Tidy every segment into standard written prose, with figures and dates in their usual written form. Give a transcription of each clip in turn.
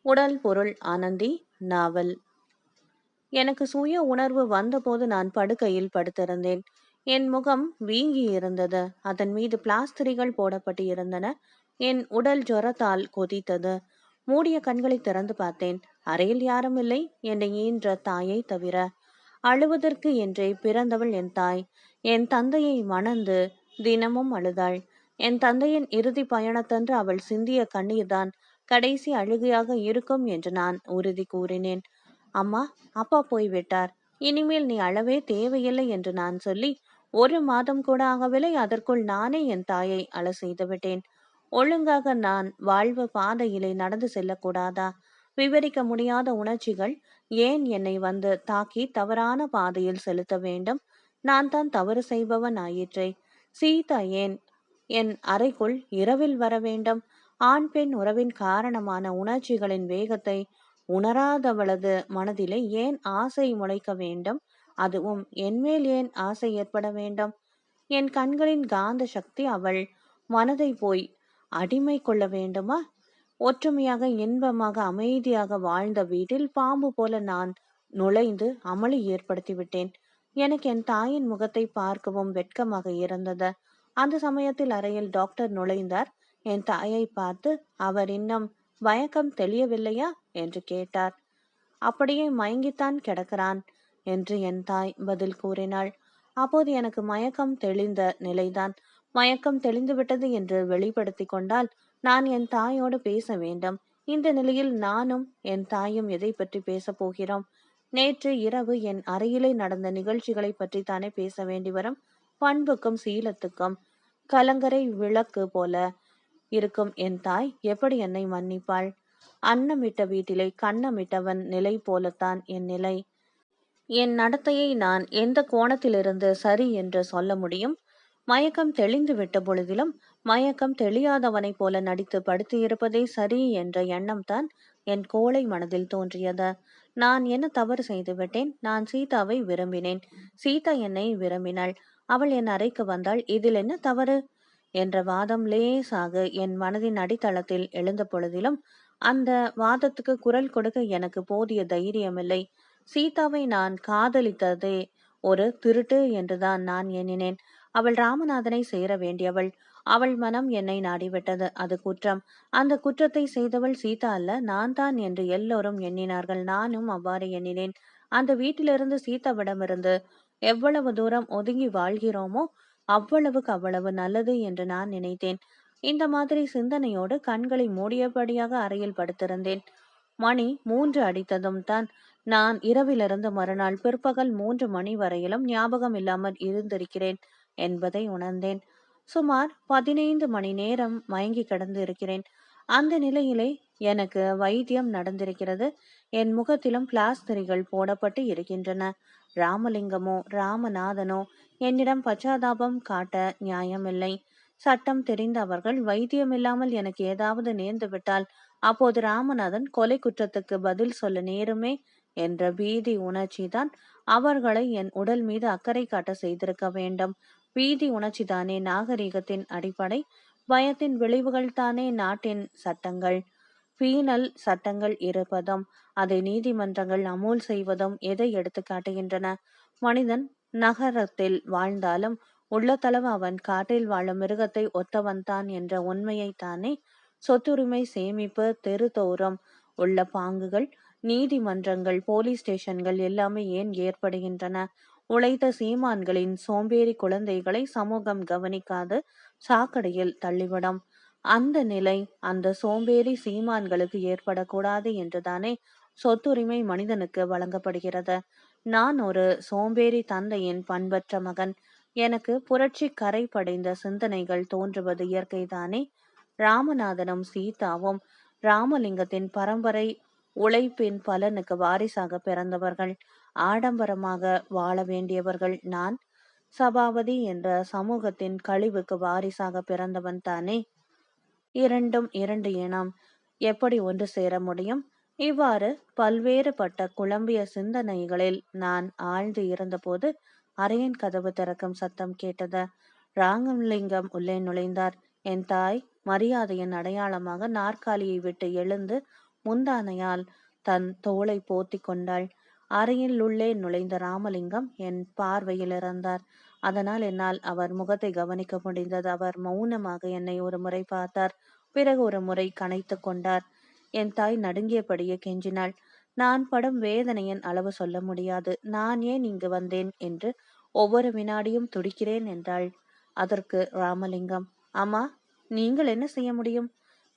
உடல் பொருள் ஆனந்தி நாவல். எனக்கு சுய உணர்வு வந்தபோது நான் படுக்கையில் படுத்திருந்தேன். என் முகம் வீங்கி இருந்தது. அதன் மீது பிளாஸ்திரிகள் போடப்பட்டு இருந்தன. என் உடல் ஜுரத்தால் கொதித்தது. மூடிய கண்களை திறந்து பார்த்தேன். அறையில் யாரும் இல்லை, என்னை ஈன்ற தாயை தவிர. அழுவதற்கு என்றே பிறந்தவள் என் தாய். என் தந்தையை மணந்து தினமும் அழுதாள். என் தந்தையின் இறுதி பயணத்தன்று அவள் சிந்திய கண்ணீர்தான் கடைசி அழுகையாக இருக்கும் என்று நான் உறுதி கூறினேன். அம்மா, அப்பா போய்விட்டார். இனிமேல் நீ அழவே தேவையில்லை என்று நான் சொல்லி 1 மாதம் கூட ஆகவில்லை. அதற்குள் நானே என் தாயை அழ செய்து விட்டேன். ஒழுங்காக நான் வாழ்வு பாதையிலே நடந்து செல்லக்கூடாதா? விவரிக்க முடியாத உணர்ச்சிகள் ஏன் என்னை வந்து தாக்கி தவறான பாதையில் செலுத்த வேண்டும்? நான் தான் தவறு செய்பவன் ஆயிற்றே. சீதா ஏன் என் அறைக்குள் இரவில் வர வேண்டும்? ஆண் பெண் உறவின் காரணமான உணர்ச்சிகளின் வேகத்தை உணராதவளது மனதிலே ஏன் ஆசை முளைக்க வேண்டும்? அதுவும் என்மேல் ஏன் ஆசை ஏற்பட வேண்டும்? என் கண்களின் காந்த சக்தி அவள் மனதை போய் அடிமை கொள்ள வேண்டுமா? ஒற்றுமையாக இன்பமாக அமைதியாக வாழ்ந்த வீட்டில் பாம்பு போல நான் நுழைந்து அமளி ஏற்படுத்தி விட்டேன். எனக்கு என் தாயின் முகத்தை பார்க்கவும் வெட்கமாக இருந்தது. அந்த சமயத்தில் அறையில் டாக்டர் நுழைந்தார். என் தாயை பார்த்து, அவர் இன்னும் மயக்கம் தெளியவில்லையா என்று கேட்டார். அப்படியே மயங்கித்தான் கிடக்கிறான் என்று என் தாய் பதில் கூறினாள். அப்போது எனக்கு மயக்கம் தெளிந்த நிலைதான். மயக்கம் தெளிந்துவிட்டது என்று வெளிப்படுத்தி கொண்டால் நான் என் தாயோடு பேச வேண்டும். இந்த நிலையில் நானும் என் தாயும் எதை பற்றி பேசப் போகிறோம்? நேற்று இரவு என் அறையிலே நடந்த நிகழ்ச்சிகளை பற்றி தானே பேச வேண்டி வரும். பண்புக்கும் சீலத்துக்கும் கலங்கரை விளக்கு போல இருக்கும் என் தாய் எப்படி என்னை மன்னிப்பாள்? அன்னமிட்ட வீட்டிலே கன்னமிட்டவன் நிலை போலத்தான் என் நிலை. என் நடத்தையை நான் எந்த கோணத்திலிருந்து சரி என்று சொல்ல முடியும்? மயக்கம் தெளிந்து விட்ட பொழுதிலும் மயக்கம் தெளியாதவனைப் போல நடித்து படுத்து இருப்பதே சரி என்ற எண்ணம்தான் என் கோழை மனதில் தோன்றியது. நான் என்ன தவறு செய்துவிட்டேன்? நான் சீதாவை விரும்பினேன். சீதா என்னை விரும்பினாள். அவள் என் அறைக்கு வந்தாள். இதில் என்ன தவறு என்ற வாதம் லேசாக என் மனதின் அடித்தளத்தில் எழுந்த பொழுதிலும் அந்த வாதத்துக்கு குரல் கொடுக்க எனக்கு போதிய தைரியமில்லை. சீதாவை நான் காதலித்ததே ஒரு திருட்டு என்றுதான் நான் எண்ணினேன். அவள் ராமநாதனை சேர வேண்டியவள். அவள் மனம் என்னை நாடிவிட்டது. அது குற்றம். அந்த குற்றத்தை செய்தவள் சீதா அல்ல, நான் தான் என்று எல்லோரும் எண்ணினார்கள். நானும் அவ்வாறு எண்ணினேன். அந்த வீட்டிலிருந்து சீதாவிடமிருந்து எவ்வளவு தூரம் ஒதுங்கி வாழ்கிறோமோ அவ்வளவுக்கு அவ்வளவு நல்லது என்று நான் நினைத்தேன். இந்த மாதிரி சிந்தனையோடு கண்களை மூடியபடியாக அறையில் படுத்திருந்தேன். மணி 3 அடித்ததும் தான் நான் இரவிலிருந்து மறுநாள் பிற்பகல் 3 மணி வரையிலும் ஞாபகம் இல்லாமல் இருந்திருக்கிறேன் என்பதை உணர்ந்தேன். சுமார் 15 மணி நேரம் மயங்கி கிடந்து இருக்கிறேன். அந்த நிலையிலே எனக்கு வைத்தியம் நடந்திருக்கிறது. என் முகத்திலும் பிளாஸ்திரிகள் போடப்பட்டு இருக்கின்றன. ராமலிங்கமோ ராமநாதனோ என்னிடம் பச்சாதாபம் காட்ட நியாயமில்லை. சட்டம் தெரிந்த அவர்கள் வைத்தியமில்லாமல் எனக்கு ஏதாவது நேர்ந்துவிட்டால் அப்போது ராமநாதன் கொலை குற்றத்துக்கு பதில் சொல்ல நேருமே என்ற பீதி உணர்ச்சிதான் அவர்களை என் உடல் மீது அக்கறை காட்ட செய்திருக்க வேண்டும். பீதி உணர்ச்சி தானே நாகரிகத்தின் அடிப்படை. பயத்தின் விளைவுகள் தானே நாட்டின் சட்டங்கள். பீனல் சட்டங்கள் இருப்பதும் அதை நீதிமன்றங்கள் அமுல் செய்வதும் எதை எடுத்து காட்டுகின்றன? மனிதன் நகரத்தில் வாழ்ந்தாலும் உள்ளத்தளவு அவன் காட்டில் வாழும் மிருகத்தை ஒத்தவன்தான் என்ற உண்மையைத்தானே சொத்துரிமை சேமிப்பு தெருதோறும் உள்ள பாங்குகள் நீதிமன்றங்கள் போலீஸ் ஸ்டேஷன்கள் எல்லாமே ஏன் ஏற்படுகின்றன? உழைத்த சீமான்களின் சோம்பேறி குழந்தைகளை சமூகம் கவனிக்காது சாக்கடையில் தள்ளிவிடும். அந்த நிலை அந்த சோம்பேறி சீமான்களுக்கு ஏற்படக்கூடாது என்றுதானே சொத்துரிமை மனிதனுக்கு வழங்கப்படுகிறது. நான் ஒரு சோம்பேறி தந்தையின் பண்பற்ற மகன். எனக்கு புரட்சி கரை படைந்த சிந்தனைகள் தோன்றுவது இயற்கைதானே. ராமநாதனும் சீதாவும் ராமலிங்கத்தின் பரம்பரை உழைப்பின் பலனுக்கு வாரிசாக பிறந்தவர்கள். ஆடம்பரமாக வாழ வேண்டியவர்கள். நான் சபாபதி என்ற சமூகத்தின் கழிவுக்கு வாரிசாக பிறந்தவன் தானே. இரண்டும் இரண்டு இனம் எப்படி ஒன்று சேர முடியும்? இவ்வாறு பல்வேறுபட்ட குழம்பிய சிந்தனைகளில் நான் ஆழ்ந்து இருந்தபோது அறையின் கதவு திறக்கும் சத்தம் கேட்டது. ராமலிங்கம் உள்ளே நுழைந்தார். என் தாய் மரியாதையின் அடையாளமாக நாற்காலியை விட்டு எழுந்து முந்தானையால் தன் தோளை போத்தி கொண்டாள். அறையில் உள்ளே நுழைந்த ராமலிங்கம் என் பார்வையில் இருந்தார். அதனால் என்னால் அவர் முகத்தை கவனிக்க முடிந்தது. அவர் மௌனமாக என்னை ஒரு முறை பார்த்தார். பிறகு ஒரு முறை கனைத்து கொண்டார். என் தாய் நடுங்கியபடியே கெஞ்சினாள். நான் படும் வேதனையின் அளவு சொல்ல முடியாது. நான் ஏன் இங்கு வந்தேன் என்று ஒவ்வொரு வினாடியும் துடிக்கிறேன் என்றாள். அதற்கு ராமலிங்கம், அம்மா, நீங்கள் என்ன செய்ய முடியும்?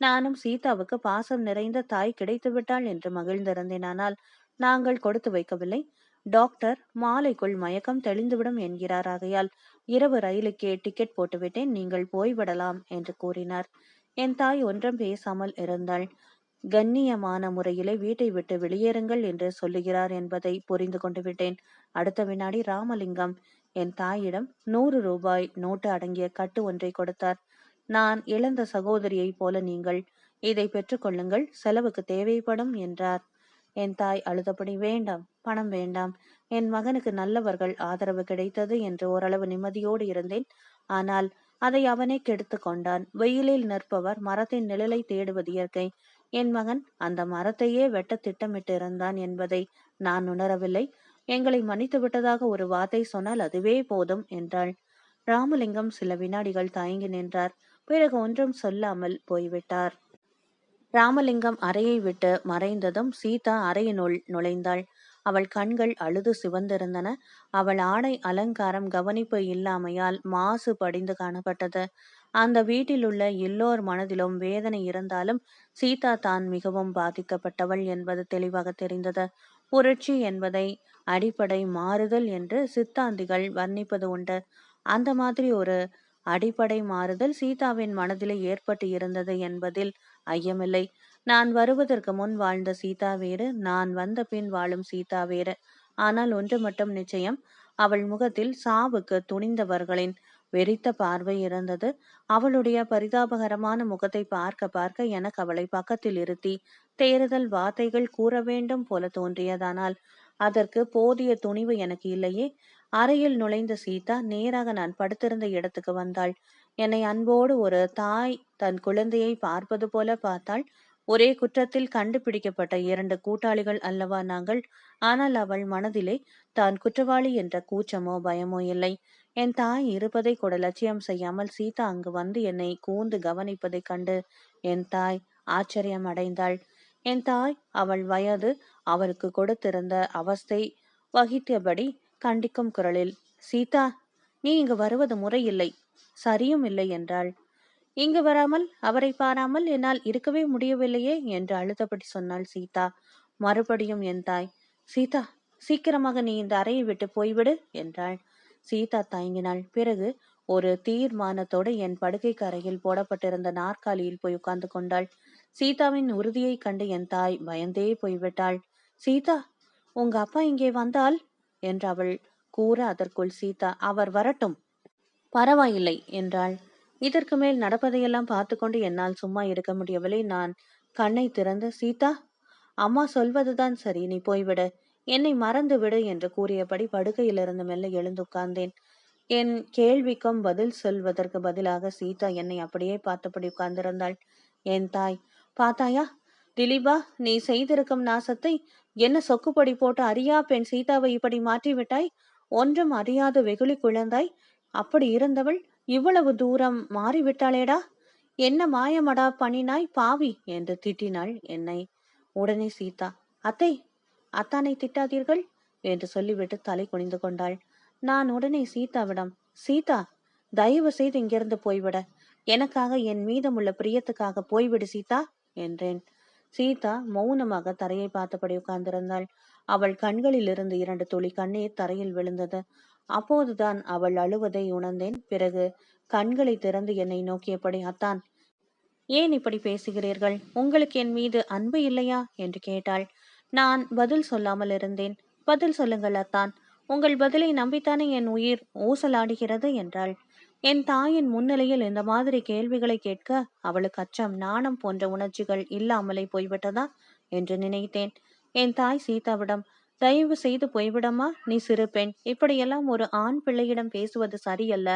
நானும் சீதாவுக்கு பாசம் நிறைந்த தாய் கிடைத்துவிட்டாள் என்று மகிழ்ந்திருந்தேன். ஆனால் நாங்கள் கொடுத்து வைக்கவில்லை. டாக்டர் மாலைக்குள் மயக்கம் தெளிந்துவிடும் என்கிறார். ஆகையால் இரவு ரயிலுக்கே டிக்கெட் போட்டுவிட்டேன். நீங்கள் போய்விடலாம் என்று கூறினார். என் தாய் ஒன்றும் பேசாமல் இருந்தாள். கண்ணியமான முறையிலே வீட்டை விட்டு வெளியேறுங்கள் என்று சொல்லுகிறார் என்பதை புரிந்து கொண்டு விட்டேன். அடுத்த வினாடி ராமலிங்கம் என் தாயிடம் 100 ரூபாய் நோட்டு அடங்கிய கட்டு ஒன்றை கொடுத்தார். நான் இழந்த சகோதரியைப் போல நீங்கள் இதை பெற்றுக்கொள்ளுங்கள், செலவுக்கு தேவைப்படும் என்றார். என் தாய் அழுதபடி, வேண்டாம், பணம் வேண்டாம். என் மகனுக்கு நல்லவர்கள் ஆதரவு கிடைத்தது என்று ஓரளவு நிம்மதியோடு இருந்தேன். ஆனால் அதை அவனே கெடுத்து கொண்டான். வெயிலில் நிற்பவர் மரத்தின் நிழலை தேடுவது இயற்கை. என் மகன் அந்த மரத்தையே வெட்ட திட்டமிட்டு இருந்தான் என்பதை நான் உணரவில்லை. எங்களை மன்னித்து விட்டதாக ஒரு வார்த்தை சொன்னால் அதுவே போதும் என்றாள். ராமலிங்கம் சில வினாடிகள் தயங்கி நின்றார். பிறகு ஒன்றும் சொல்லாமல் போய்விட்டார். ராமலிங்கம் அறையை விட்டு மறைந்ததும் சீதா அறையினுள் நுழைந்தாள். அவள் கண்கள் அழுது சிவந்திருந்தன. அவள் ஆடை அலங்காரம் கவனிப்பு இல்லாமையால் மாசு படிந்து காணப்பட்டது. அந்த வீட்டிலுள்ள எல்லோர் மனதிலும் வேதனை இருந்தாலும் சீதா தான் மிகவும் பாதிக்கப்பட்டவள் என்பது தெளிவாக தெரிந்தது. புரட்சி என்பதை அடிப்படை மாறுதல் என்று சித்தாந்திகள் வர்ணிப்பது உண்டு. அந்த மாதிரி ஒரு அடிப்படை மாறுதல் சீதாவின் மனதிலே ஏற்பட்டு இருந்தது என்பதில் ஐயமில்லை. நான் வருவதற்கு முன் வாழ்ந்த சீதா வேறு, நான் வந்த பின் வாழும் சீதா வேறு. ஆனால் ஒன்று மட்டும் நிச்சயம், அவள் முகத்தில் சாவுக்கு துணிந்தவர்களின் வெறித்த பார்வை இருந்தது. அவளுடைய பரிதாபகரமான முகத்தை பார்க்க பார்க்க எனக்கு அவளை பக்கத்தில் இருத்தி தேறுதல் வார்த்தைகள் கூற வேண்டும் போல தோன்றியதானால் அதற்கு போதிய துணிவு எனக்கு இல்லையே. அறையில் நுழைந்த சீதா நேராக நான் படுத்திருந்த இடத்துக்கு வந்தாள். என்னை அன்போடு ஒரு தாய் தன் குழந்தையை பார்ப்பது போல பார்த்தாள். ஒரே குற்றத்தில் கண்டுபிடிக்கப்பட்ட 2 கூட்டாளிகள் அல்லவா நாங்கள். ஆனால் அவள் மனதிலே தான் குற்றவாளி என்ற கூச்சமோ பயமோ இல்லை. என் தாய் இருப்பதை கூட லட்சியம் செய்யாமல் சீதா அங்கு வந்து என்னை கூர்ந்து கவனிப்பதைக் கண்டு என் தாய் ஆச்சரியம் அடைந்தாள். என் தாய் அவள் வயது அவருக்கு கொடுத்திருந்த அவஸ்தை வகித்தபடி கண்டிக்கும் குரலில், சீதா, நீ இங்கு வருவது முறையில்லை, சரியும் இல்லை என்றாள். இங்கு வராமல் அவரை பாராமல் என்னால் இருக்கவே முடியவில்லையே என்று அழுத்தபடி சொன்னாள் சீதா. மறுபடியும் என் தாய், சீதா, சீக்கிரமாக நீ இந்த அறையை விட்டு போய்விடு என்றாள். சீதா தயங்கினாள். பிறகு ஒரு தீர்மானத்தோடு என் படுக்கைக்கு அறையில் போடப்பட்டிருந்த நாற்காலியில் போய் உட்கார்ந்து கொண்டாள். சீதாவின் உறுதியை கண்டு என் தாய் பயந்தே போய்விட்டாள். சீதா, உங்க அப்பா இங்கே வந்தால் என்று அவள் கூற அதற்குள் சீதா, அவர் வரட்டும், பரவாயில்லை என்றாள். இதற்கு மேல் நடப்பதையெல்லாம் பார்த்து கொண்டு என்னால் சும்மா இருக்க முடியவில்லை. நான் கண்ணை திறந்து, சீதா, அம்மா சொல்வதுதான் சரி, நீ போய்விடு, என்னை மறந்து விடு என்று கூறியபடி படுக்கையிலிருந்து மெல்ல எழுந்து உட்கார்ந்தேன். என் கேள்விக்கும் பதில் சொல்வதற்கு பதிலாக சீதா என்னை அப்படியே பார்த்தபடி உட்கார்ந்திருந்தாள். என் தாய், பார்த்தாயா திலீபா, நீ செய்திருக்கும் நாசத்தை? என்ன சொக்குப்படி போட்டு அறியா பெண் சீதாவை இப்படி மாற்றிவிட்டாய். ஒன்றும் அறியாத வெகுளி குழந்தாய். அப்படி இருந்தவள் இவ்வளவு தூரம் மாறிவிட்டாளேடா. என்ன மாயமடா பண்ணினாய் பாவி என்று திட்டினாள் என்னை. உடனே சீதா, அத்தை, அத்தானை திட்டாதீர்கள் என்று சொல்லிவிட்டு தலை குனிந்து கொண்டாள். நான் உடனே சீதாவிடம், சீதா, தயவு செய்து இங்கிருந்து போய்விட, எனக்காக என் மீதமுள்ள பிரியத்துக்காக போய்விடு சீதா என்றேன். சீதா மௌனமாக தரையை பார்த்தபடி உட்கார்ந்திருந்தாள். அவள் கண்களில் இருந்து 2 துளி கண்ணீர் தரையில் விழுந்தது. அப்போதுதான் அவள் அழுவதை உணர்ந்தேன். பிறகு கண்களை திறந்து என்னை நோக்கியபடி, அத்தான், ஏன் இப்படி பேசுகிறீர்கள்? உங்களுக்கு என் மீது அன்பு இல்லையா என்று கேட்டாள். நான் பதில் சொல்லாமல் இருந்தேன். பதில் சொல்லுங்கள் அத்தான், உங்கள் பதிலை நம்பித்தானே என் உயிர் ஊசலாடுகிறது என்றாள். என் தாயின் முன்னிலையில் இந்த மாதிரி கேள்விகளை கேட்க அவளுக்கு அச்சம், நாணம் போன்ற உணர்ச்சிகள் இல்லாமலே போய்விட்டதா என்று நினைத்தேன். என் தாய் சீதாவிடம், தயவு செய்து போய்விடமா, நீ சிறு பெண், இப்படியெல்லாம் ஒரு ஆண் பிள்ளையிடம் பேசுவது சரியல்ல.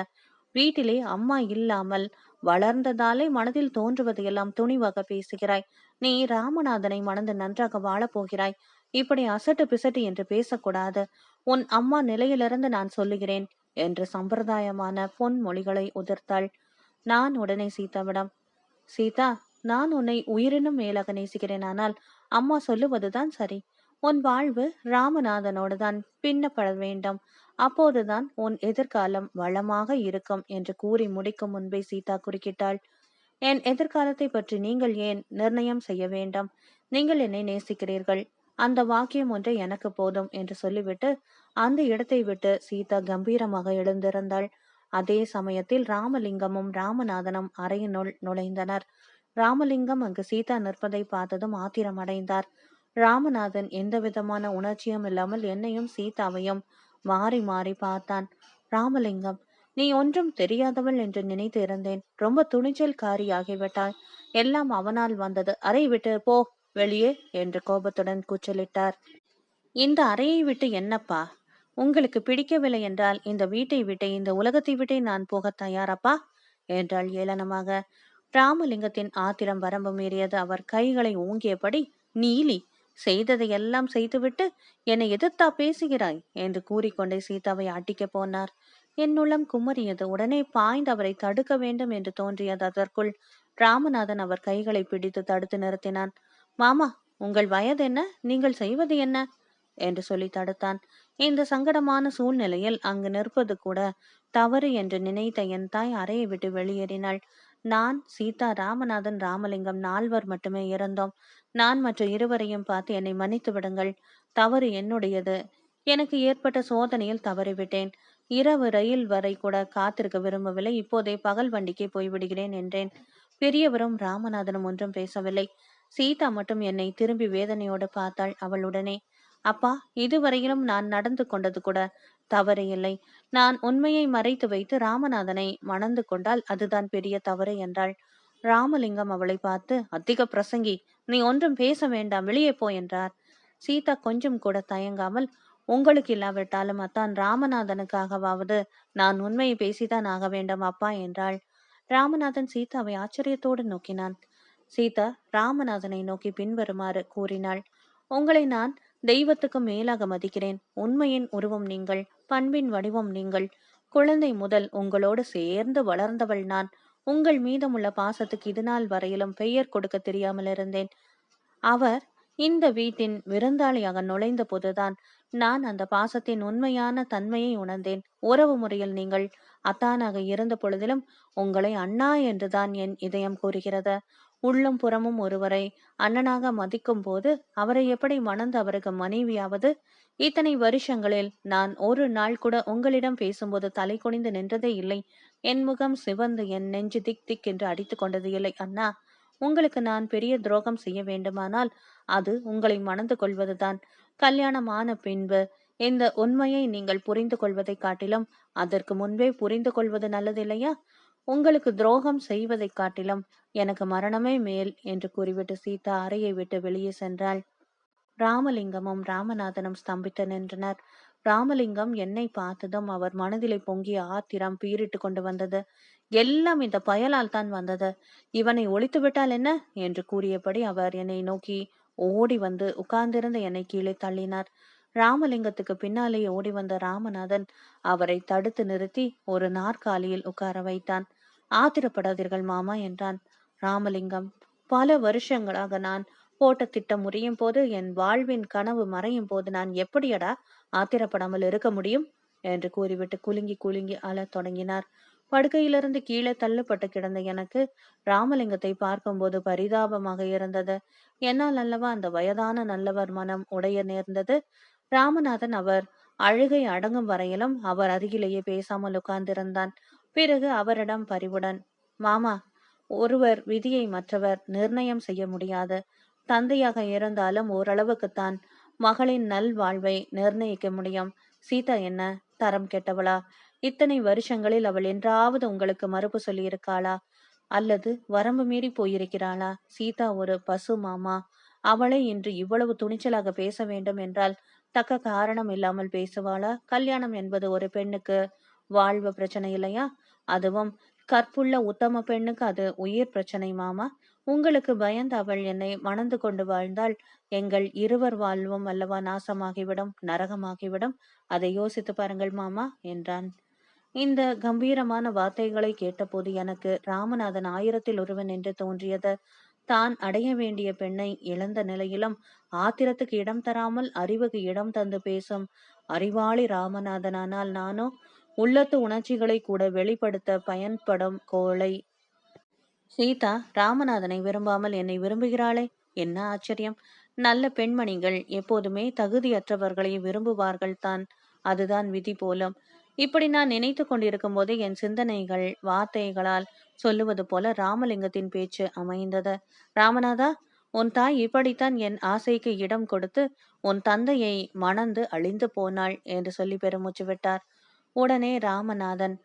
வீட்டிலே அம்மா இல்லாமல் வளர்ந்ததாலே மனதில் தோன்றுவதையெல்லாம் துணிவாக பேசுகிறாய். நீ ராமநாதனை மணந்து நன்றாக வாழப் போகிறாய். இப்படி அசட்டு பிசட்டு என்று பேசக்கூடாது. உன் அம்மா நிலையிலிருந்து நான் சொல்லுகிறேன் என்று சம்பிரதாயமான பொன்மொழிகளை உதிர்த்தாள். நான் உடனே சீதாவிடம், சீதா, நான் உன்னை உயிரினும் மேலாக நேசிக்கிறேன். ஆனால் அம்மா சொல்லுவதுதான் சரி. உன் வாழ்வு ராமநாதனோடு தான் பின்னப்பட வேண்டும். அப்போதுதான் உன் எதிர்காலம் வளமாக இருக்கும் என்று கூறி முடிக்கும் முன்பே சீதா குறுக்கிட்டாள். என் எதிர்காலத்தை பற்றி நீங்கள் ஏன் நிர்ணயம் செய்ய வேண்டும்? நீங்கள் என்னை நேசிக்கிறீர்கள். அந்த வாக்கியம் ஒன்று எனக்கு போதும் என்று சொல்லிவிட்டு அந்த இடத்தை விட்டு சீதா கம்பீரமாக எழுந்திருந்தாள். அதே சமயத்தில் ராமலிங்கமும் ராமநாதனும் அறையினுள் நுழைந்தனர். ராமலிங்கம் அங்கு சீதா நிற்பதை பார்த்ததும் ஆத்திரம் அடைந்தார். ராமநாதன் எந்தவிதமான உணர்ச்சியும் இல்லாமல் என்னையும் சீதாவையும் மாறி மாறி பார்த்தான். ராமலிங்கம், நீ ஒன்றும் தெரியாதவள் என்று நினைத்து இருந்தேன். ரொம்ப துணிச்சல்காரியாகிவிட்டாய். எல்லாம் அவனால் வந்தது. அறை விட்டு போ வெளியே என்று கோபத்துடன் கூச்சலிட்டார். இந்த அறையை விட்டு என்னப்பா? உங்களுக்கு பிடிக்கவில்லை என்றால் இந்த வீட்டை விட்டே, இந்த உலகத்தை விட்டே நான் போக தயாரப்பா என்றாள் ஏளனமாக. ராமலிங்கத்தின் ஆத்திரம் வரம்பு மீறியது. அவர் கைகளை ஓங்கியபடி, நீலி, செய்ததையெல்லாம் செய்துவிட்டு என்னை எதிர்த்தா பேசுகிறாய் என்று கூறிக்கொண்டே சீதாவை அடிக்கப் போனார். என் உள்ளம் குமரியது. உடனே பாய்ந்து அவரை தடுக்க வேண்டும் என்று தோன்றியது. அதற்குள் ராமநாதன் அவர் கைகளை பிடித்து தடுத்து நிறுத்தினான். மாமா, உங்கள் வயது என்ன? நீங்கள் செய்வது என்ன என்று சொல்லி தடுத்தான். இந்த சங்கடமான சூழ்நிலையில் அங்கு நிற்பது கூட தவறு என்று நினைத்த என் தாய் அறையை விட்டு வெளியேறினாள். நான், சீதா, ராமநாதன், ராமலிங்கம் 4 மட்டுமே இருந்தோம். நான் மற்ற இருவரையும் பார்த்து என்னை மன்னித்து விடுங்கள். தவறு என்னுடையது. எனக்கு ஏற்பட்ட சோதனையில் தவறிவிட்டேன். இரவு ரயில் வரை கூட காத்திருக்க விரும்பவில்லை. இப்போதே பகல் வண்டிக்கே போய்விடுகிறேன் என்றேன். பெரியவரும் ராமநாதனும் ஒன்றும் பேசவில்லை. சீதா மட்டும் என்னை திரும்பி வேதனையோடு பார்த்தாள். அவளுடனே, அப்பா, இதுவரையிலும் நான் நடந்து கொண்டது கூட தவறு இல்லை. நான் உண்மையை மறைத்து வைத்து ராமநாதனை மணந்து கொண்டால் அதுதான் பெரிய தவறு என்றாள். ராமலிங்கம் அவளை பார்த்து, அதிக பிரசங்கி, நீ ஒன்றும் பேச வேண்டாம், வெளியே போ என்றார். சீதா கொஞ்சம் கூட தயங்காமல், உங்களுக்கு இல்லாவிட்டாலும் அத்தான் ராமநாதனுக்காகவாவது நான் உண்மையை பேசிதான் ஆக வேண்டும் அப்பா என்றாள். ராமநாதன் சீதாவை ஆச்சரியத்தோடு நோக்கினான். சீதா ராமநாதனை நோக்கி பின்வருமாறு கூறினாள். உங்களை நான் தெய்வத்துக்கு மேலாக மதிக்கிறேன். உண்மையின் உருவம் நீங்கள், பண்பின் வடிவம் நீங்கள். குழந்தை முதல் உங்களோடு சேர்ந்து வளர்ந்தவள் நான். உங்கள் மீதமுள்ள பாசத்துக்கு இதுநாள் வரையிலும் பெயர் கொடுக்க தெரியாமல் இருந்தேன். அவர் இந்த வீட்டின் விருந்தாளியாக நுழைந்த போதுதான் நான் அந்த பாசத்தின் உண்மையான தன்மையை உணர்ந்தேன். உறவு முறையில் நீங்கள் அத்தானாக இருந்த பொழுதிலும் உங்களை அண்ணா என்றுதான் என் இதயம் கூறுகிறது. உள்ளும் புறமும் ஒருவரை அண்ணனாக மதிக்கும் போது அவரை எப்படி மணந்து அவருக்கு மனைவியாவது? இத்தனை வருஷங்களில் நான் ஒரு நாள் கூட உங்களிடம் பேசும்போது தலை குனிந்து நின்றதே இல்லை. என் முகம் சிவந்து என் நெஞ்சு திக் திக் என்று அடித்துக் கொண்டது இல்லை அண்ணா. உங்களுக்கு நான் பெரிய துரோகம் செய்ய வேண்டுமானால் அது உங்களை மணந்து கொள்வதுதான். கல்யாணமான பின்பு இந்த உண்மையை நீங்கள் புரிந்து கொள்வதை காட்டிலும் அதற்கு முன்பே புரிந்து கொள்வது நல்லதில்லையா? உங்களுக்கு துரோகம் செய்வதை காட்டிலும் எனக்கு மரணமே மேல் என்று கூறிவிட்டு சீதா அறையை விட்டு வெளியே சென்றாள். ராமலிங்கமும் ராமநாதனும் ஸ்தம்பித்து நின்றனர். ராமலிங்கம் என்னை பார்த்ததும் அவர் மனதிலே பொங்கிய ஆத்திரம் பீறிட்டு கொண்டு வந்தது. எல்லாம் இந்த பயலால் தான் வந்தது. இவனை ஒழித்து விட்டால் என்ன என்று கூறியபடி அவர் என்னை நோக்கி ஓடி வந்து உட்கார்ந்திருந்த என்னை கீழே தள்ளினார். ராமலிங்கத்துக்கு பின்னாலே ஓடி வந்த ராமநாதன் அவரை தடுத்து நிறுத்தி ஒரு நாற்காலியில் உட்கார வைத்தான். ஆத்திரப்படாதீர்கள் மாமா என்றான். ராமலிங்கம், பல வருஷங்களாக நான் போட்ட திட்டம் முறியும் போது, என் வாழ்வின் கனவு மறையும் போது நான் எப்படியடா ஆத்திரப்படாமல் இருக்க முடியும் என்று கூறிவிட்டு குலுங்கி குலுங்கி அழத் தொடங்கினார். படுக்கையிலிருந்து கீழே தள்ளப்பட்டு கிடந்த எனக்கு ராமலிங்கத்தை பார்க்கும்போது பரிதாபமாக இருந்தது. என்னால் அல்லவா அந்த வயதான நல்லவர் மனம் உடைய நேர்ந்தது. ராமநாதன் அவர் அழுகை அடங்கும் வரையிலும் அவர் அருகிலேயே பேசாமல் உட்கார்ந்திருந்தான். பிறகு அவரிடம் பரிவுடன், மாமா, ஒருவர் விதியை மற்றவர் நிர்ணயம் செய்ய முடியாது. தந்தையாக இருந்தாலும் ஓரளவுக்குத்தான் மகளின் நல் வாழ்வை நிர்ணயிக்க முடியும். சீதா என்ன தரம் கெட்டவளா? இத்தனை வருஷங்களில் அவள் என்றாவது உங்களுக்கு மறுப்பு சொல்லியிருக்காளா? அல்லது வரம்பு மீறி போயிருக்கிறாளா? சீதா ஒரு பசு மாமா. அவளை இன்று இவ்வளவு துணிச்சலாக பேச வேண்டும் என்றால் தக்க காரணம் இல்லாமல் பேசுவாளா? கல்யாணம் என்பது ஒரு பெண்ணுக்கு வாழ்வு பிரச்சனை இல்லையா? அதுவும் கற்புள்ள உத்தம பெண்ணுக்கு அது உயிர் பிரச்சனை மாமா. உங்களுக்கு பயந்து அவள் என்னை மணந்து கொண்டு வாழ்ந்தால் எங்கள் இருவர் வாழ்வும் அல்லவா நாசமாகிவிடும், நரகமாகிவிடும். அதை யோசித்து பாருங்கள் மாமா என்றான். இந்த கம்பீரமான வார்த்தைகளை கேட்டபோது எனக்கு ராமநாதன் ஆயிரத்தில் ஒருவன் என்று தோன்றியது. தான் அடைய வேண்டிய பெண்ணை இழந்த நிலையிலும் ஆத்திரத்துக்கு இடம் தராமல் அறிவுக்கு இடம் தந்து பேசும் அறிவாளி ராமநாதனானால் நானோ உள்ளத்து உணர்ச்சிகளை கூட வெளிப்படுத்த பயன்படும் கோழை. சீதா ராமநாதனை விரும்பாமல் என்னை விரும்புகிறாளே, என்ன ஆச்சரியம்! நல்ல பெண்மணிகள் எப்போதுமே தகுதியற்றவர்களை விரும்புவார்கள் தான். அதுதான் விதி போலும். இப்படி நான் நினைத்து கொண்டிருக்கும் போது என் சிந்தனைகள் வார்த்தைகளால் சொல்லுவது போல ராமலிங்கத்தின் பேச்சு அமைந்தது. ராமநாதா, உன் தாய் இப்படித்தான் என் ஆசைக்கு இடம் கொடுத்து உன் தந்தையை மணந்து அழிந்து போனாள் என்று சொல்லி பெருமூச்சு விட்டார். உடனே ராமநாதன்,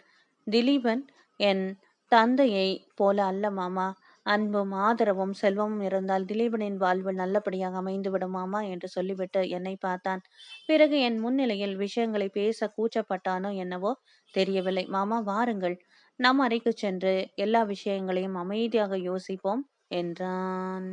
திலீபன் என் தந்தையை போல அல்ல மாமா. அன்பும் ஆதரவும் செல்வமும் இருந்தால் திலீபனின் வாழ்வு நல்லபடியாக அமைந்துவிடும் மாமா என்று சொல்லிவிட்டு என்னை பார்த்தான். பிறகு என் முன்னிலையில் விஷயங்களை பேச கூச்சப்பட்டானோ என்னவோ தெரியவில்லை. மாமா, வாருங்கள், நம் அறைக்கு சென்று எல்லா விஷயங்களையும் அமைதியாக யோசிப்போம் என்றான்.